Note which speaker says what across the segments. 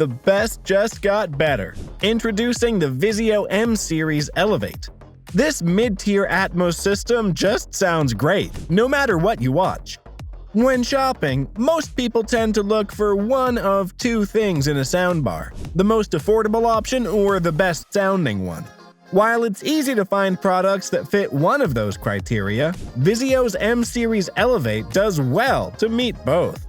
Speaker 1: the best just got better. Introducing the VIZIO M-Series Elevate. This mid-tier Atmos system just sounds great, no matter what you watch. When shopping, most people tend to look for one of two things in a soundbar: the most affordable option or the best sounding one. While it's easy to find products that fit one of those criteria, VIZIO's M-Series Elevate does well to meet both.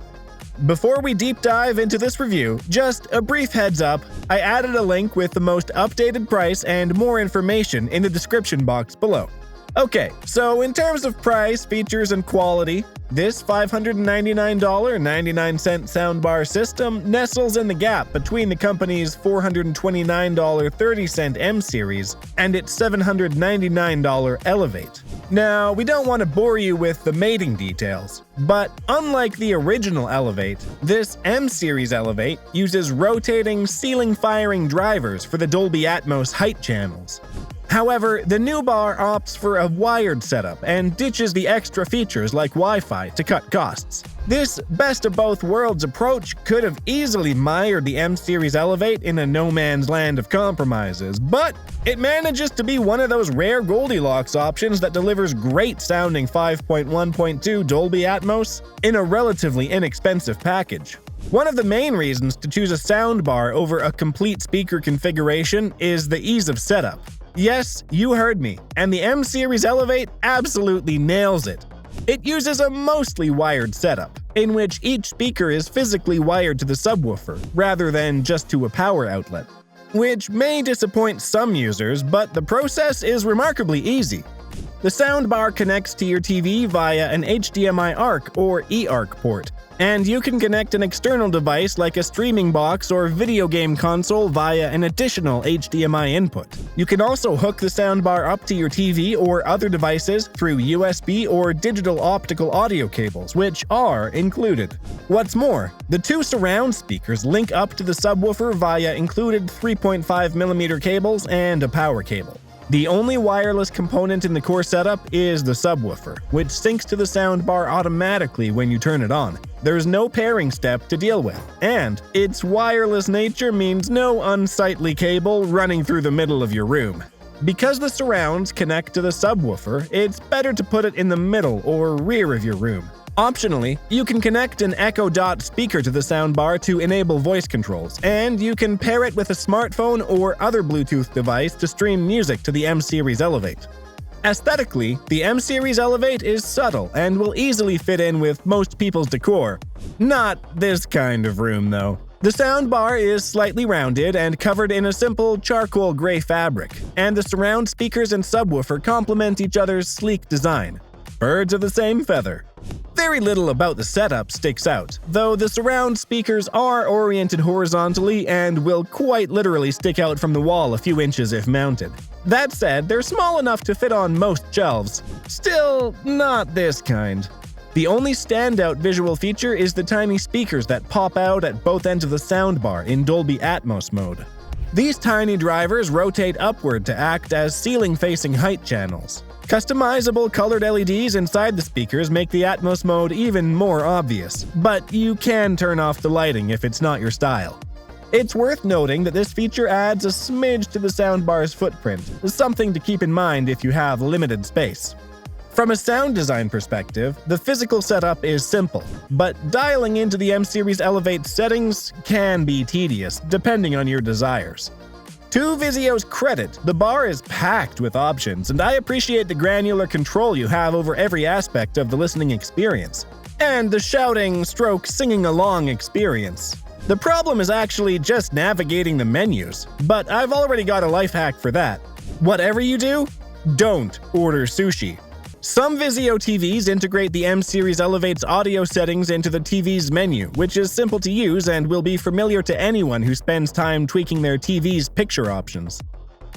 Speaker 1: Before we deep dive into this review, just a brief heads up, I added a link with the most updated price and more information in the description box below. Okay, so in terms of price, features, and quality, this $599.99 soundbar system nestles in the gap between the company's $429.30 M-Series and its $799 Elevate. Now, we don't want to bore you with the mating details, but unlike the original Elevate, this M-Series Elevate uses rotating, ceiling-firing drivers for the Dolby Atmos height channels. However, the new bar opts for a wired setup and ditches the extra features like Wi-Fi to cut costs. This best-of-both-worlds approach could have easily mired the M-Series Elevate in a no-man's land of compromises, but it manages to be one of those rare Goldilocks options that delivers great-sounding 5.1.2 Dolby Atmos in a relatively inexpensive package. One of the main reasons to choose a soundbar over a complete speaker configuration is the ease of setup. Yes, you heard me, and the M-Series Elevate absolutely nails it. It uses a mostly wired setup, in which each speaker is physically wired to the subwoofer, rather than just to a power outlet. Which may disappoint some users, but the process is remarkably easy. The soundbar connects to your TV via an HDMI ARC or eARC port, and you can connect an external device like a streaming box or video game console via an additional HDMI input. You can also hook the soundbar up to your TV or other devices through USB or digital optical audio cables, which are included. What's more, the two surround speakers link up to the subwoofer via included 3.5mm cables and a power cable. The only wireless component in the core setup is the subwoofer, which syncs to the soundbar automatically when you turn it on. There's no pairing step to deal with, and its wireless nature means no unsightly cable running through the middle of your room. Because the surrounds connect to the subwoofer, it's better to put it in the middle or rear of your room. Optionally, you can connect an Echo Dot speaker to the soundbar to enable voice controls, and you can pair it with a smartphone or other Bluetooth device to stream music to the M-Series Elevate. Aesthetically, the M-Series Elevate is subtle and will easily fit in with most people's decor. Not this kind of room, though. The soundbar is slightly rounded and covered in a simple charcoal gray fabric, and the surround speakers and subwoofer complement each other's sleek design. Birds of the same feather. Very little about the setup sticks out, though the surround speakers are oriented horizontally and will quite literally stick out from the wall a few inches if mounted. That said, they're small enough to fit on most shelves. Still, not this kind. The only standout visual feature is the tiny speakers that pop out at both ends of the soundbar in Dolby Atmos mode. These tiny drivers rotate upward to act as ceiling-facing height channels. Customizable colored LEDs inside the speakers make the Atmos mode even more obvious, but you can turn off the lighting if it's not your style. It's worth noting that this feature adds a smidge to the soundbar's footprint, something to keep in mind if you have limited space. From a sound design perspective, the physical setup is simple, but dialing into the M-Series Elevate settings can be tedious, depending on your desires. To VIZIO's credit, the bar is packed with options, and I appreciate the granular control you have over every aspect of the listening experience, and the shouting, singing along experience. The problem is actually just navigating the menus, but I've already got a life hack for that. Whatever you do, don't order sushi. Some VIZIO TVs integrate the M-Series Elevate's audio settings into the TV's menu, which is simple to use and will be familiar to anyone who spends time tweaking their TV's picture options.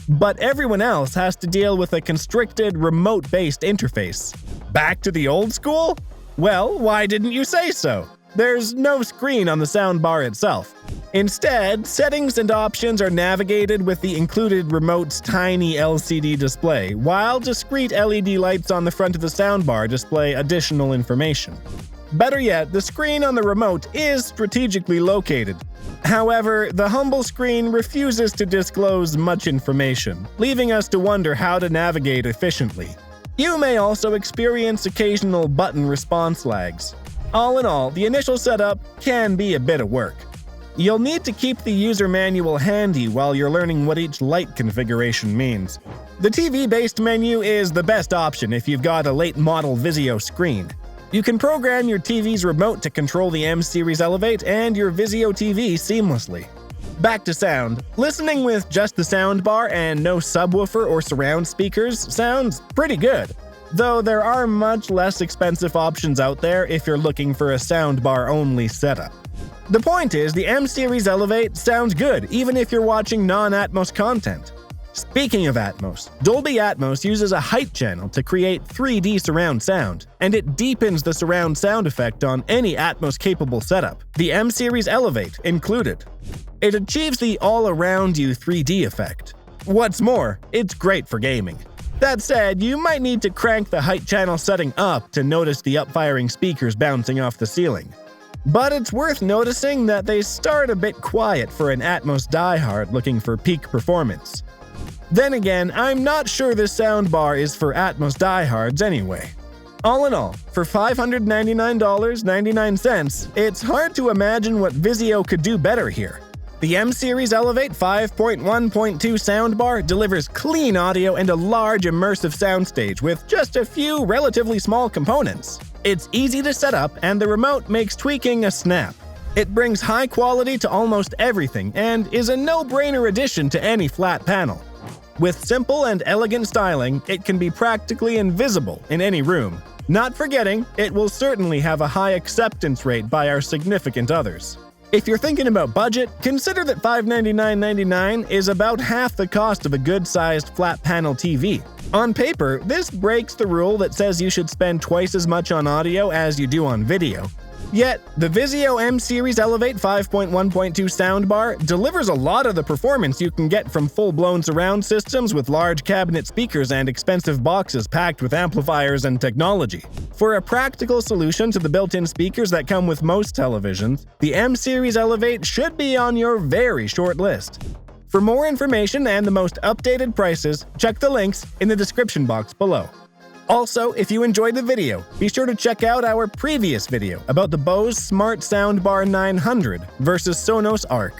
Speaker 1: But everyone else has to deal with a constricted, remote-based interface. Back to the old school? Well, why didn't you say so? There's no screen on the soundbar itself. Instead, settings and options are navigated with the included remote's tiny LCD display, while discrete LED lights on the front of the soundbar display additional information. Better yet, the screen on the remote is strategically located. However, the humble screen refuses to disclose much information, leaving us to wonder how to navigate efficiently. You may also experience occasional button response lags. All in all, the initial setup can be a bit of work. You'll need to keep the user manual handy while you're learning what each light configuration means. The TV-based menu is the best option if you've got a late model VIZIO screen. You can program your TV's remote to control the M-Series Elevate and your VIZIO TV seamlessly. Back to sound. Listening with just the soundbar and no subwoofer or surround speakers sounds pretty good, though there are much less expensive options out there if you're looking for a soundbar-only setup. The point is, the M-Series Elevate sounds good even if you're watching non-Atmos content. Speaking of Atmos, Dolby Atmos uses a height channel to create 3D surround sound, and it deepens the surround sound effect on any Atmos-capable setup, the M-Series Elevate included. It achieves the all-around-you 3D effect. What's more, it's great for gaming. That said, you might need to crank the height channel setting up to notice the upfiring speakers bouncing off the ceiling. But it's worth noticing that they start a bit quiet for an Atmos diehard looking for peak performance. Then again, I'm not sure this soundbar is for Atmos diehards anyway. All in all, for $599.99, it's hard to imagine what VIZIO could do better here. The M-Series Elevate 5.1.2 soundbar delivers clean audio and a large immersive soundstage with just a few relatively small components. It's easy to set up, and the remote makes tweaking a snap. It brings high quality to almost everything and is a no-brainer addition to any flat panel. With simple and elegant styling, it can be practically invisible in any room. Not forgetting, it will certainly have a high acceptance rate by our significant others. If you're thinking about budget, consider that $599.99 is about half the cost of a good-sized flat-panel TV. On paper, this breaks the rule that says you should spend twice as much on audio as you do on video. Yet, the VIZIO M-Series Elevate 5.1.2 soundbar delivers a lot of the performance you can get from full-blown surround systems with large cabinet speakers and expensive boxes packed with amplifiers and technology. For a practical solution to the built-in speakers that come with most televisions, the M-Series Elevate should be on your very short list. For more information and the most updated prices, check the links in the description box below. Also, if you enjoyed the video, be sure to check out our previous video about the Bose Smart Soundbar 900 versus Sonos Arc.